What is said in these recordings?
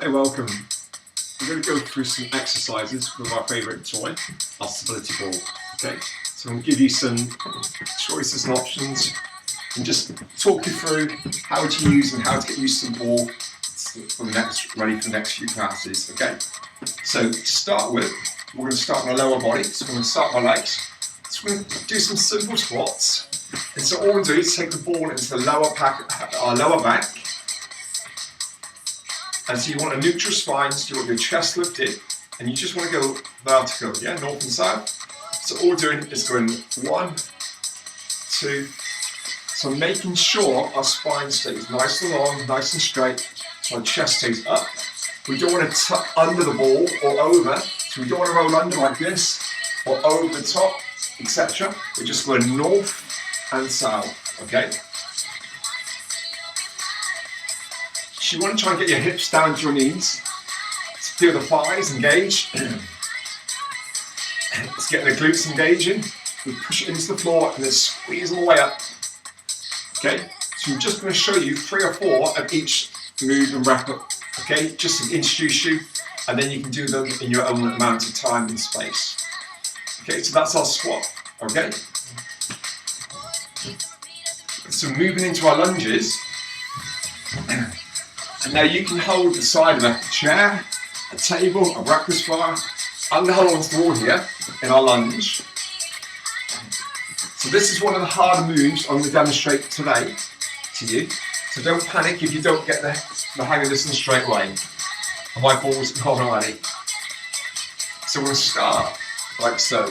Hey, welcome. We're going to go through some exercises with our favourite toy, our stability ball. Okay, so I'm going to give you some choices and options and just talk you through how to use and how to get used to the ball ready for the next few classes. Okay, so to start with, we're going to start on our lower body. So we're going to start with our legs. So we're going to do some simple squats. And so all we do is take the ball into the our lower back. And so you want a neutral spine, so you want your chest lifted, and you just want to go vertical, yeah, north and south. So all we're doing is going 1, 2, so making sure our spine stays nice and long, nice and straight, so our chest stays up. We don't want to tuck under the ball or over, so we don't want to roll under like this, or over the top, etc. We're just going north and south, okay? So you want to try and get your hips down to your knees. Let's feel the thighs engage. Let's get the glutes engaging. We push it into the floor and then squeeze all the way up. Okay, so I'm just going to show you 3 or 4 of each move and wrap up. Okay, just to introduce you, and then you can do them in your own amount of time and space. Okay, so that's our squat. Okay, so moving into our lunges. And now you can hold the side of a chair, a table, a breakfast bar. I'm going to hold onto the wall here in our lunge. So this is one of the harder moves I'm going to demonstrate today to you. So don't panic if you don't get the hang of this one straight away. And my ball's gone already. So we'll start like so.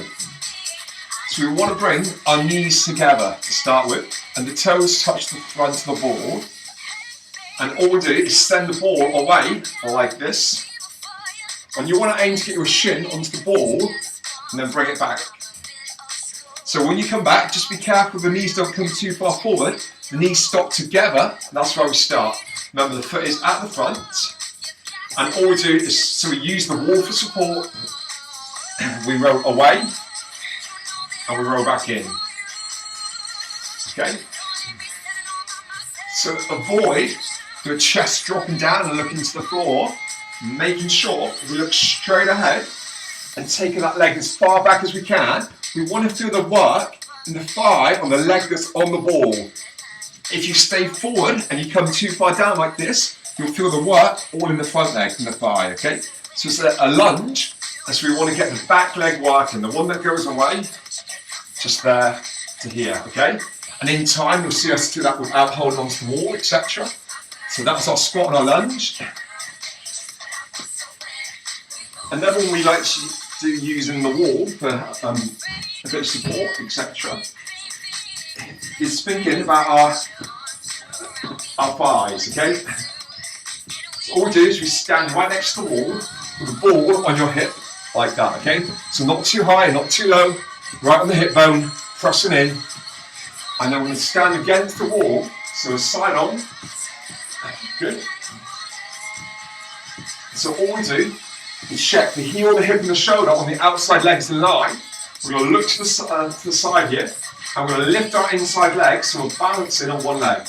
So we want to bring our knees together to start with, and the toes touch the front of the ball. And all we do is send the ball away, like this. And you want to aim to get your shin onto the ball, and then bring it back. So when you come back, just be careful the knees don't come too far forward. The knees stop together, and that's where we start. Remember, the foot is at the front. And all we do is, so we use the wall for support. We roll away, and we roll back in. Okay? So avoid your chest dropping down and looking to the floor, making sure we look straight ahead and taking that leg as far back as we can. We want to feel the work in the thigh on the leg that's on the ball. If you stay forward and you come too far down like this, you'll feel the work all in the front leg and the thigh, okay? So it's a lunge, and so we want to get the back leg working, the one that goes away, just there to here, okay? And in time, you'll see us do that without holding onto the wall, etc. So that's our squat and our lunge. Another one we like to do using the wall for a bit of support, etc. is thinking about our thighs, okay? So all we do is we stand right next to the wall with the ball on your hip, like that, okay? So not too high, not too low, right on the hip bone, pressing in. And then we're going to stand against the wall, so side on. Good. So all we do is check the heel, the hip and the shoulder on the outside legs in line. We're going to look to the side here, and we're going to lift our inside leg so we're balancing on one leg.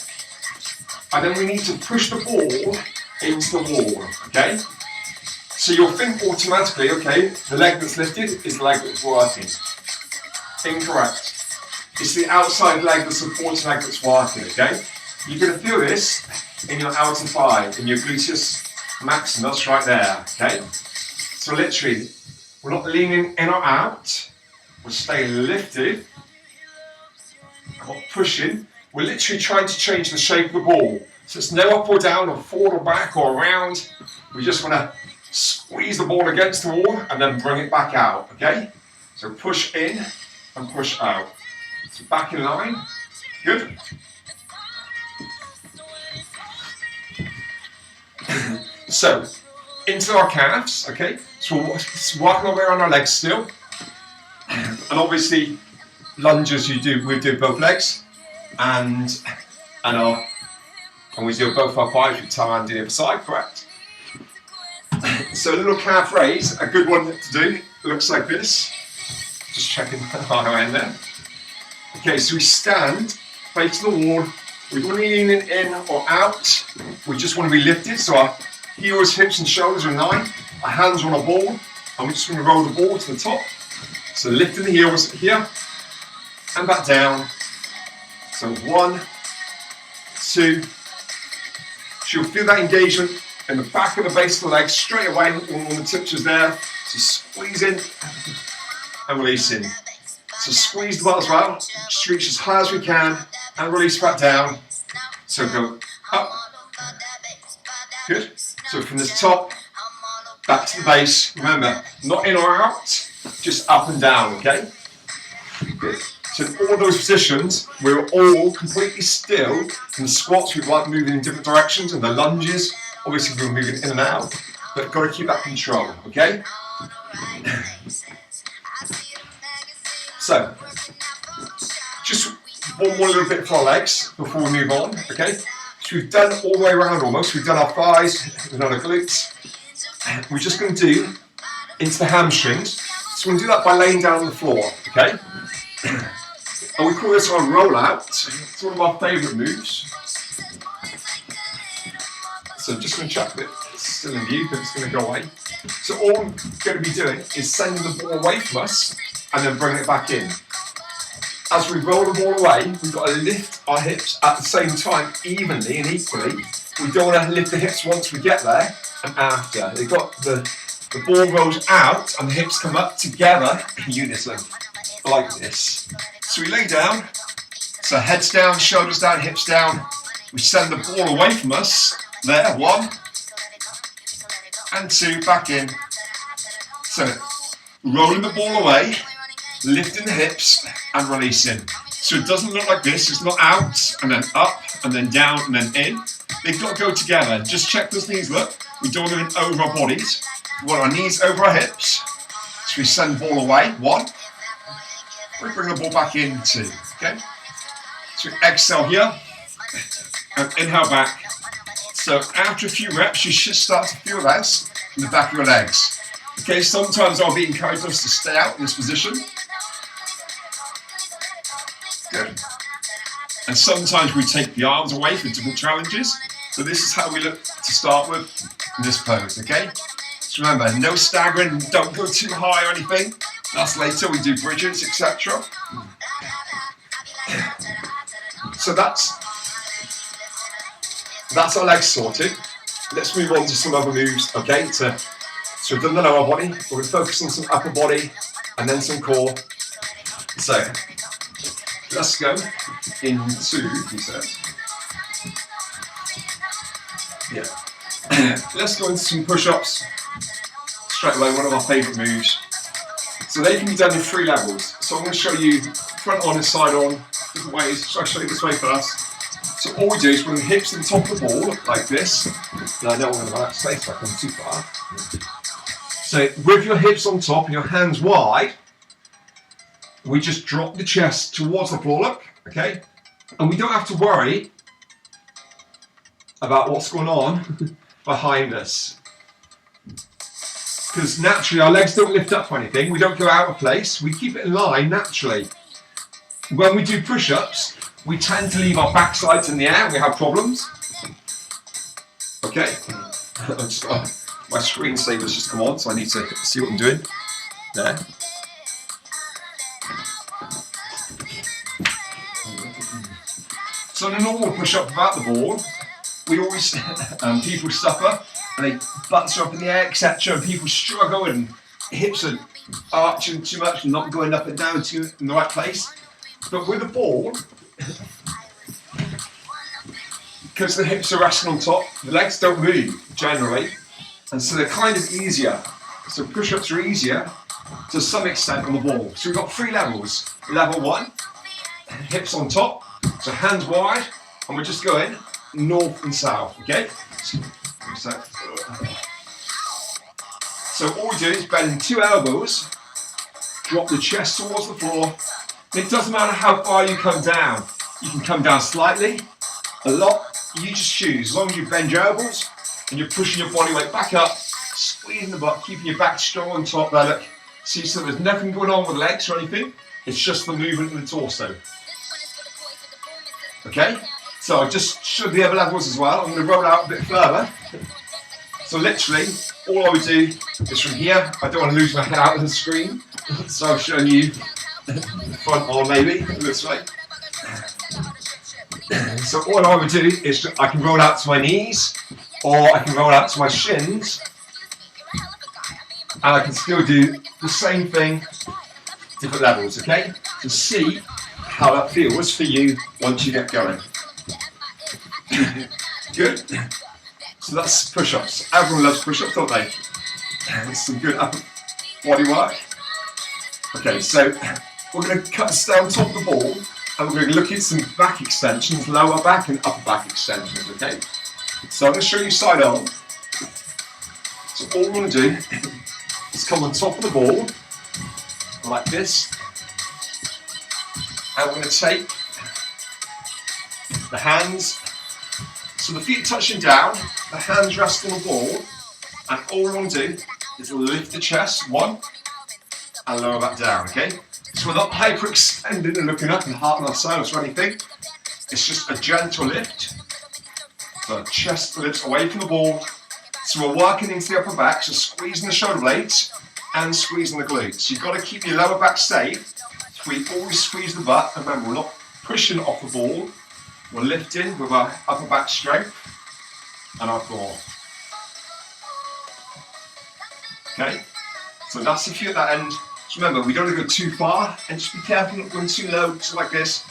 And then we need to push the ball into the wall, okay? So you'll think automatically, okay, the leg that's lifted is the leg that's working. Incorrect. It's the outside leg, the supporting leg that's working, okay? You're going to feel this in your outer thigh, in your gluteus maximus right there, okay? So literally, we're not leaning in or out, we're staying lifted, not pushing, we're literally trying to change the shape of the ball. So it's no up or down or forward or back or around, we just want to squeeze the ball against the wall and then bring it back out, okay? So push in and push out. So back in line, good. So, into our calves, okay? So we're working our way around our legs still. And obviously, lunges we do both legs. And we do both our thighs with time and the other side, correct? So a little calf raise, a good one to do. Looks like this. Just checking our end there. Okay, so we stand, face the wall. We don't want to lean in or out. We just want to be lifted, so our Heels, hips and shoulders are in line. Our hands are on a ball, and we're just going to roll the ball to the top. So lifting the heels here, and back down. So 1, 2. So you'll feel that engagement in the back of the base of the legs straight away when the tips is there. So squeeze in and release in. So squeeze the butt as well, just reach as high as we can and release back down. So go up. Good. So from this top, back to the base. Remember, not in or out, just up and down, okay? Good. So in all those positions, we're all completely still. In the squats, we like moving in different directions, and the lunges, obviously we're moving in and out, but got to keep that control, okay? So, just one more little bit for our legs before we move on, okay? So we've done all the way around almost. We've done our thighs, we've done our glutes. We're just going to do into the hamstrings. So we're going to do that by laying down on the floor, okay? And we call this our rollout. It's one of our favourite moves. So I'm just going to check that it's still in view, but it's going to go away. So all we're going to be doing is sending the ball away from us and then bringing it back in. As we roll the ball away, we've got to lift our hips at the same time, evenly and equally. We don't want to lift the hips once we get there and after. They've got the ball rolls out and the hips come up together in unison, like this. So we lay down, so heads down, shoulders down, hips down. We send the ball away from us. There, 1 and 2, back in. So rolling the ball away, lifting the hips and releasing. So it doesn't look like this, it's not out and then up and then down and then in. They've got to go together. Just check those knees, look. We don't want them over our bodies. We want our knees over our hips. So we send the ball away, 1. We bring the ball back in, 2, okay? So we exhale here and inhale back. So after a few reps, you should start to feel this in the back of your legs. Okay, sometimes I'll be encouraging us to stay out in this position. Good. And sometimes we take the arms away for different challenges. So this is how we look to start with in this pose, okay? So remember, no staggering, don't go too high or anything. That's later, we do bridges, etc. So that's our legs sorted. Let's move on to some other moves, okay? So we've done the lower body, we're going to focus on some upper body and then some core. So let's go into, he says. Yeah. Let's go into some push-ups. Straight away, one of our favourite moves. So they can be done in 3 levels. So I'm going to show you front on and side on, different ways. So I'll show you this way first. So all we do is bring the hips to the top of the ball, like this. Now I don't want to relax space back on too far. So with your hips on top and your hands wide, we just drop the chest towards the floor, look, okay? And we don't have to worry about what's going on behind us. Because naturally our legs don't lift up or anything, we don't go out of place, we keep it in line naturally. When we do push-ups, we tend to leave our backsides in the air, we have problems. Okay, my screensaver's just come on, so I need to see what I'm doing. There. So in a normal push-up without the ball, we always, people suffer, and they butts are up in the air, etc. And people struggle, and hips are arching too much and not going up and down in the right place. But with the ball, because the hips are resting on top, the legs don't move generally, and so they're kind of easier. So push-ups are easier to some extent on the ball. So we've got 3 levels. Level 1, hips on top, so hands wide, and we're just going north and south, okay? So all we do is bend 2 elbows, drop the chest towards the floor. And it doesn't matter how far you come down. You can come down slightly, a lot, you just choose. As long as you bend your elbows and you're pushing your body weight back up, squeezing the butt, keeping your back strong on top there, look. See, so there's nothing going on with the legs or anything. It's just the movement in the torso. Okay? So I just showed the other levels as well. I'm going to roll out a bit further. So literally, all I would do is from here, I don't want to lose my head out of the screen, so I've shown you the front arm maybe, this way. So all I would do is I can roll out to my knees, or I can roll out to my shins, and I can still do the same thing, different levels, okay? To see how that feels for you once you get going. Good. So that's push-ups. Everyone loves push-ups, don't they? It's some good upper body work. Okay, so we're going to stay on top of the ball, and we're going to look at some back extensions, lower back and upper back extensions, okay? So I'm going to show you side on. So all we're going to do is come on top of the ball, like this, and we're going to take the hands, so the feet touching down, the hands rest on the ball, and all we're going to do is lift the chest, one, and lower that down, okay? So we're not hyperextending and looking up and harping ourselves or anything. It's just a gentle lift. The chest lifts away from the ball. So we're working into the upper back, so squeezing the shoulder blades and squeezing the glutes. You've got to keep your lower back safe. So we always squeeze the butt. And remember, we're not pushing off the ball. We're lifting with our upper back strength and our core. Okay? So that's a few at that end. Just remember, we don't want to go too far, and just be careful not going too low, so like this.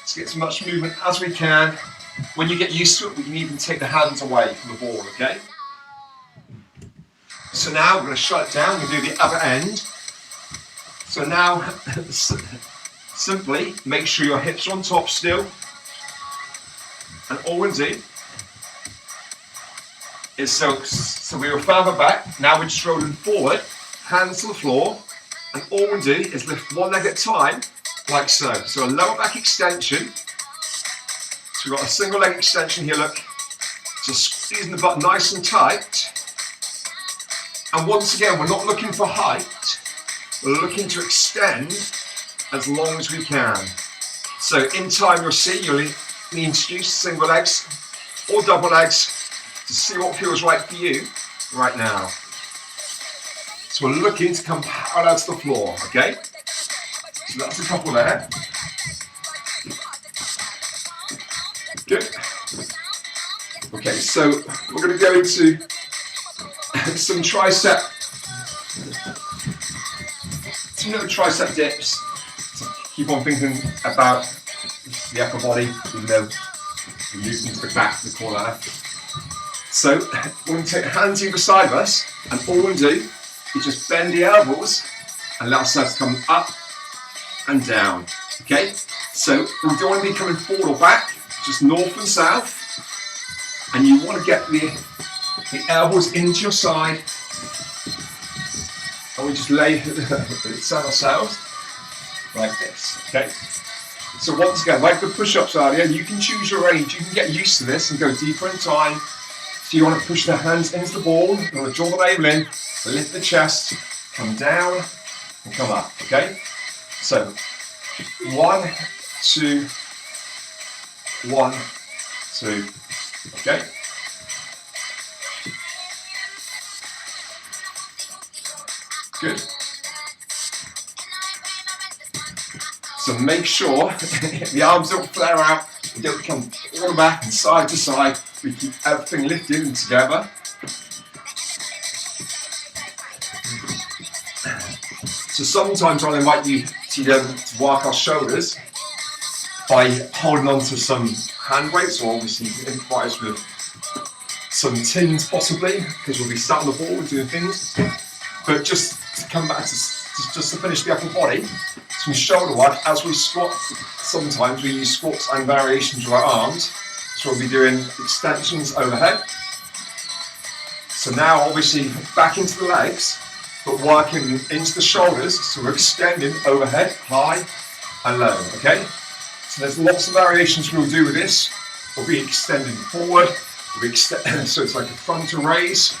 Let's get as much movement as we can. When you get used to it, we can even take the hands away from the ball, okay? So now we're going to shut it down, we're going to do the other end. So now, simply make sure your hips are on top still. And all we're going to do is, so we were further back, now we're just rolling forward, hands to the floor. And all we do is lift one leg at a time, like so. So a lower back extension. So we've got a single leg extension here, look. Just squeezing the butt nice and tight. And once again, we're not looking for height. We're looking to extend as long as we can. So in time, you'll see, you'll be introduced single legs or double legs to see what feels right for you right now. So we're looking to come parallel to the floor, okay? So that's a couple there. Good. Okay, so we're going to go into some tricep, some little tricep dips. So keep on thinking about the upper body, even though we're moving to the back of the corner. So we're going to take hands either side of us, and all we're going to do is just bend the elbows and let ourselves come up and down, okay? So we don't want to be coming forward or back, just north and south. And you want to get the elbows into your side. And we just lay set ourselves like this, okay? So once again, like the push-ups earlier, you can choose your range. You can get used to this and go deeper in time. So you want to push the hands into the ball, you want to draw the navel in, lift the chest, come down, and come up, okay? So, 1, 2, 1, 2, okay? Good. So make sure the arms don't flare out, they don't come all back and side to side. We keep everything lifted and together. So sometimes I'll invite you to work our shoulders by holding on to some hand weights, or obviously you can improvise with some tins possibly, because we'll be sat on the ball and doing things. But just to come back to finish the upper body, some shoulder work as we squat. Sometimes we use squats and variations with our arms. So we'll be doing extensions overhead. So now obviously back into the legs, but working into the shoulders. So we're extending overhead, high and low, okay? So there's lots of variations we'll do with this. We'll be extending forward, so it's like a frontal raise.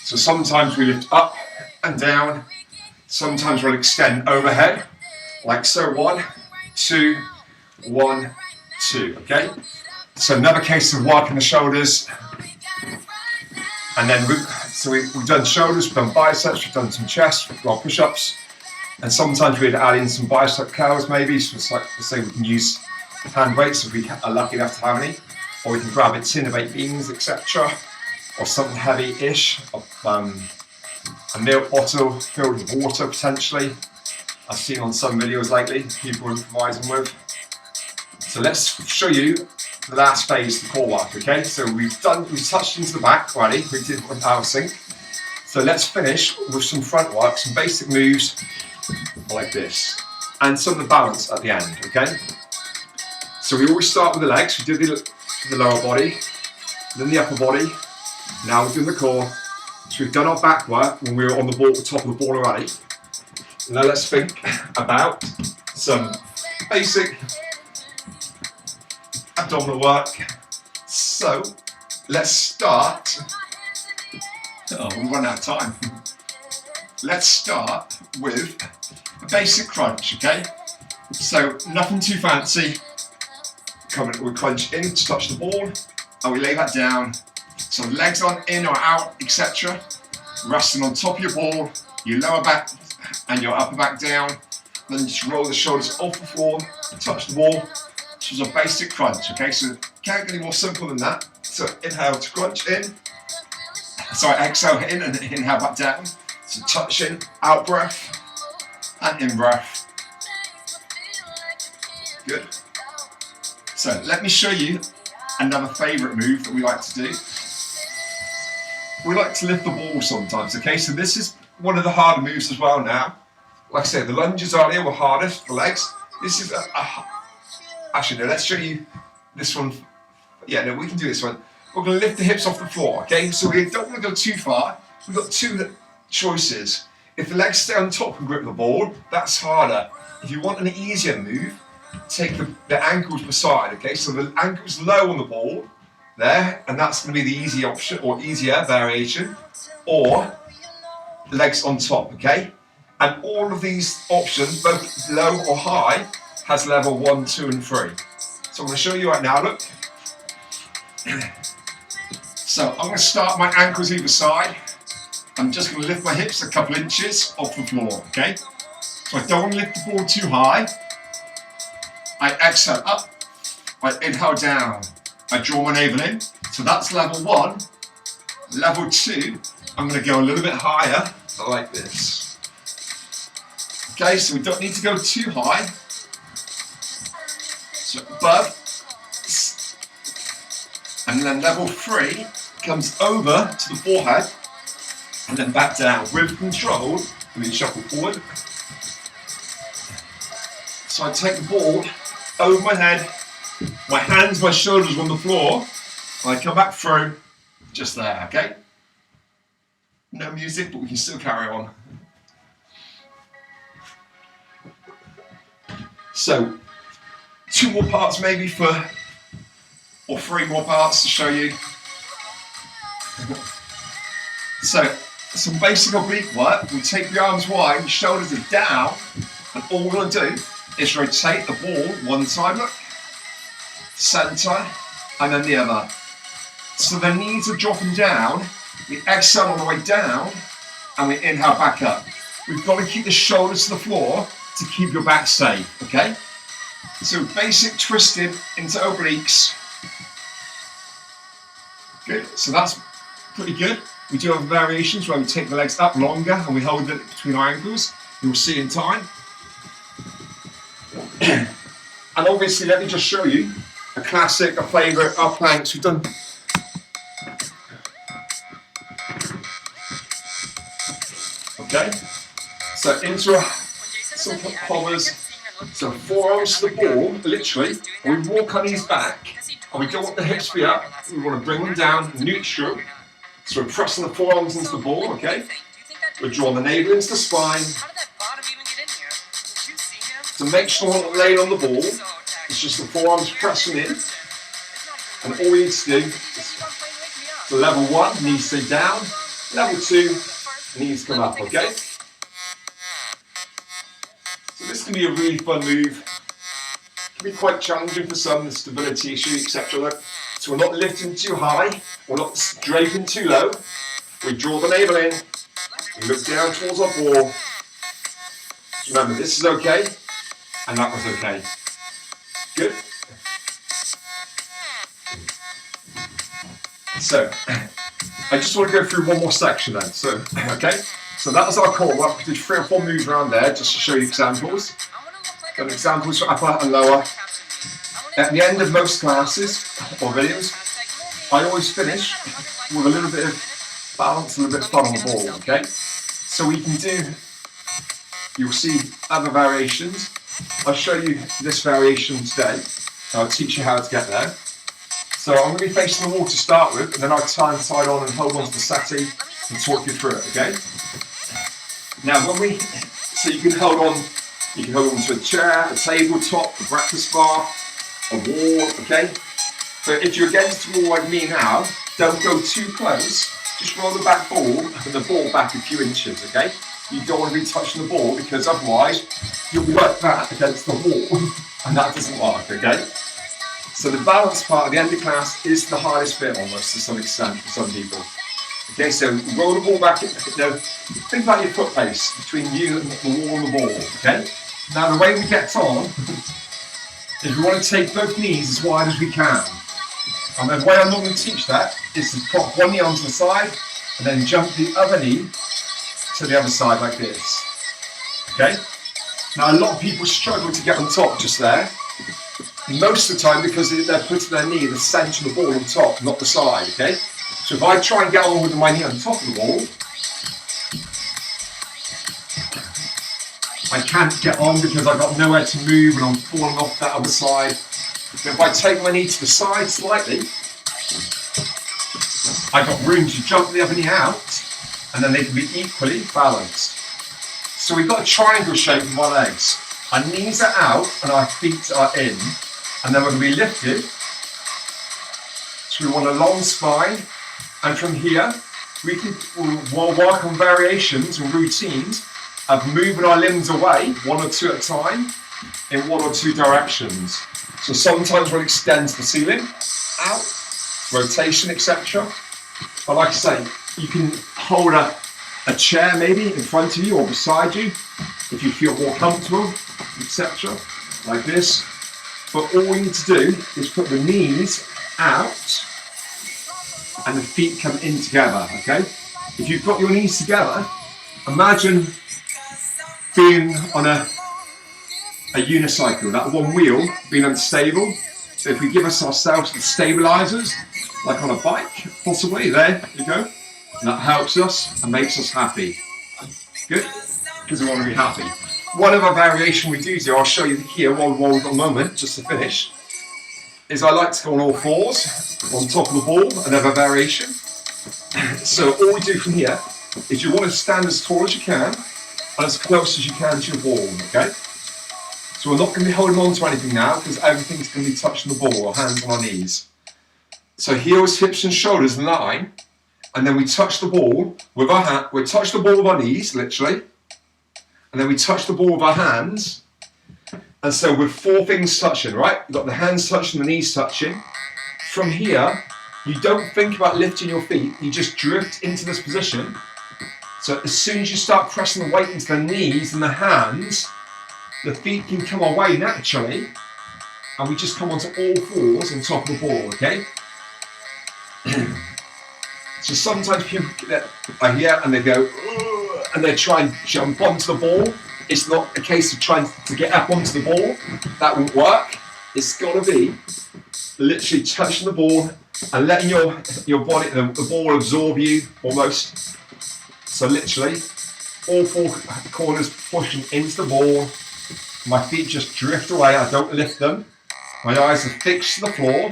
So sometimes we lift up and down. Sometimes we'll extend overhead, like so, 1, 2, 1, 2, okay? So another case of working the shoulders. And then we've done shoulders, we've done biceps, we've done some chest, we've got push-ups, and sometimes we'd add in some bicep curls maybe. So it's like, let's say we can use hand weights if we are lucky enough to have any, or we can grab a tin of baked beans, etc., or something heavy-ish, a milk bottle filled with water potentially. I've seen on some videos lately, people improvising with. So let's show you the last phase, the core work, okay? So we've touched into the back already, we did one power sync. So let's finish with some front work, some basic moves like this, and some of the balance at the end, okay? So we always start with the legs, we do the lower body, then the upper body, now we're doing the core. So we've done our back work when we were on the ball, top of the ball already. Now let's think about some basic abdominal work. So let's start. Oh, we'll run out of time. Let's start with a basic crunch, okay? So nothing too fancy. We crunch in to touch the ball, and we lay that down. So legs on in or out, etc. Resting on top of your ball, your lower back and your upper back down. Then just roll the shoulders off the floor, touch the wall. This is a basic crunch, okay? So can't get any more simple than that. So inhale to crunch in. Sorry, exhale in and inhale back down. So touch in, out breath, and in breath. Good. So let me show you another favourite move that we like to do. We like to lift the ball sometimes, okay? So this is one of the harder moves as well now. Like I said, the lunges earlier were hardest, the legs. This is actually, no, let's show you this one. Yeah, no, we can do this one. We're going to lift the hips off the floor, okay? So we don't want to go too far. We've got two choices. If the legs stay on top and grip the ball, that's harder. If you want an easier move, take the ankles beside, okay? So the ankles low on the ball, there, and that's going to be the easy option, or easier variation, or legs on top, okay? And all of these options, both low or high, has level 1, 2, and 3. So I'm going to show you right now, look. So I'm going to start my ankles either side. I'm just going to lift my hips a couple inches off the floor, okay? So I don't want to lift the ball too high. I exhale up, I inhale down. I draw my navel in, so that's level 1. Level 2, I'm going to go a little bit higher, like this. Okay, so we don't need to go too high. So above, and then level 3 comes over to the forehead, and then back down. With control, let me shuffle forward. So I take the ball over my head, my hands, my shoulders on the floor, and I come back through, just there, okay? No music, but we can still carry on. So, 2 more parts maybe or 3 more parts to show you. So, some basic oblique work. We take the arms wide, the shoulders are down, and all we're going to do is rotate the ball one side, look, centre, and then the other. So the knees are dropping down, we exhale on the way down, and we inhale back up. We've got to keep the shoulders to the floor to keep your back safe, okay? So basic twisting into obliques. Good, so that's pretty good. We do have variations where we take the legs up longer and we hold it between our ankles. You'll see in time. And obviously, let me just show you a classic, a favourite, our planks. We've done. Okay, so into some hovers. So forearms to the ball, literally, and we walk our knees back, and we don't want the hips to be up. We want to bring them down neutral. So we're pressing the forearms into the ball, okay? We're drawing the navel into the spine. To make sure we're not laying on the ball, it's just the forearms pressing in. And all we need to do is, so level 1, knees stay down. Level 2, knees come up, okay? So this can be a really fun move. It can be quite challenging for some, the stability issue, etc. So we're not lifting too high, we're not draping too low. We draw the navel in, we look down towards our ball. Remember, this is okay, and that was okay. Good. So, I just want to go through one more section then. So, okay. So that was our core work. We did 3 or 4 moves around there just to show you examples. Got examples for upper and lower. At the end of most classes or videos, I always finish with a little bit of balance and a bit of fun on the ball, okay? So we can do, you'll see other variations. I'll show you this variation today. I'll teach you how to get there. So I'm going to be facing the wall to start with, and then I'll turn side on and hold on to the settee and talk you through it, okay? Now so you can hold on to a chair, a tabletop, a breakfast bar, a wall, okay? But if you're against the wall like me now, don't go too close. Just roll the back ball and the ball back a few inches, okay? You don't want to be touching the ball because otherwise you'll be like that against the wall and that doesn't work, okay? So the balance part at the end of class is the hardest bit almost to some extent for some people. Okay, so roll the ball back, think about your foot pace between you and the wall and the ball, okay? Now the way we get on is we want to take both knees as wide as we can. And the way I'm not going to teach that is to put one knee onto the side and then jump the other knee to the other side like this. Okay? Now a lot of people struggle to get on top just there. Most of the time because they're putting their knee in the centre of the ball on top, not the side, okay? So if I try and get on with my knee on top of the ball, I can't get on because I've got nowhere to move and I'm falling off that other side. But if I take my knee to the side slightly, I've got room to jump the other knee out and then they can be equally balanced. So we've got a triangle shape with my legs. Our knees are out and our feet are in. And then we're going to be lifted. So we want a long spine. And from here, we'll work on variations and routines of moving our limbs away, 1 or 2 at a time, in 1 or 2 directions. So sometimes we'll extend to the ceiling, out, rotation, etc. But like I say, you can hold a chair maybe in front of you or beside you, if you feel more comfortable, etc. Like this. But all we need to do is put the knees out and the feet come in together, okay? If you've got your knees together, imagine being on a unicycle, that one wheel being unstable. So if we give ourselves the stabilizers, like on a bike, possibly, there you go. And that helps us and makes us happy. Good? Because we want to be happy. One other variation we do, I'll show you here while we've got a moment, just to finish, is I like to go on all fours, on top of the ball, another variation. So all we do from here is you want to stand as tall as you can, and as close as you can to your ball, okay? So we're not going to be holding on to anything now, because everything's going to be touching the ball, our hands on our knees. So heels, hips and shoulders in line, and then we touch the ball with our hand, we touch the ball with our knees, literally, and then we touch the ball with our hands. And so with 4 things touching, right? You've got the hands touching, the knees touching. From here, you don't think about lifting your feet, you just drift into this position. So as soon as you start pressing the weight into the knees and the hands, the feet can come away naturally, and we just come onto all fours on top of the ball, okay? So sometimes people are here and they go, and they try and jump onto the ball. It's not a case of trying to get up onto the ball. That won't work. It's got to be literally touching the ball and letting your body, the ball absorb you almost. So literally, all 4 corners pushing into the ball. My feet just drift away. I don't lift them. My eyes are fixed to the floor.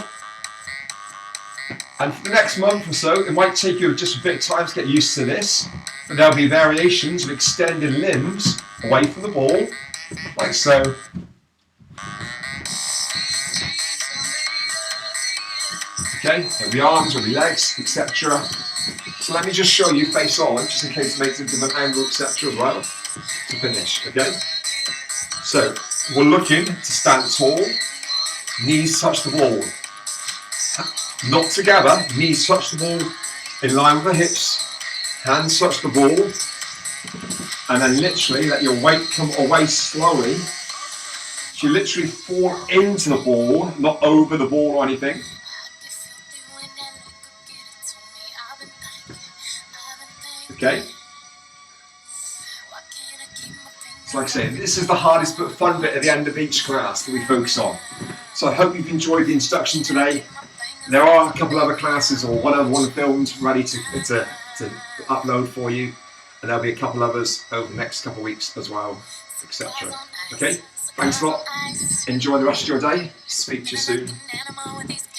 And for the next month or so, it might take you just a bit of time to get used to this. But there'll be variations of extending limbs away from the ball, like so. Okay, there'll be arms, there'll be legs, etc. So let me just show you face on, just in case it makes a different angle, etc. as well, to finish, okay? So, we're looking to stand tall, knees touch the wall. Not together, knees touch the ball in line with the hips, hands touch the ball, and then literally let your weight come away slowly. So you literally fall into the ball, not over the ball or anything. Okay? So like I say, this is the hardest but fun bit at the end of each class that we focus on. So I hope you've enjoyed the introduction today. There are a couple other classes or one other one filmed ready to upload for you. And there'll be a couple others over the next couple of weeks as well, etc. Okay? Thanks a lot. Enjoy the rest of your day. Speak to you soon.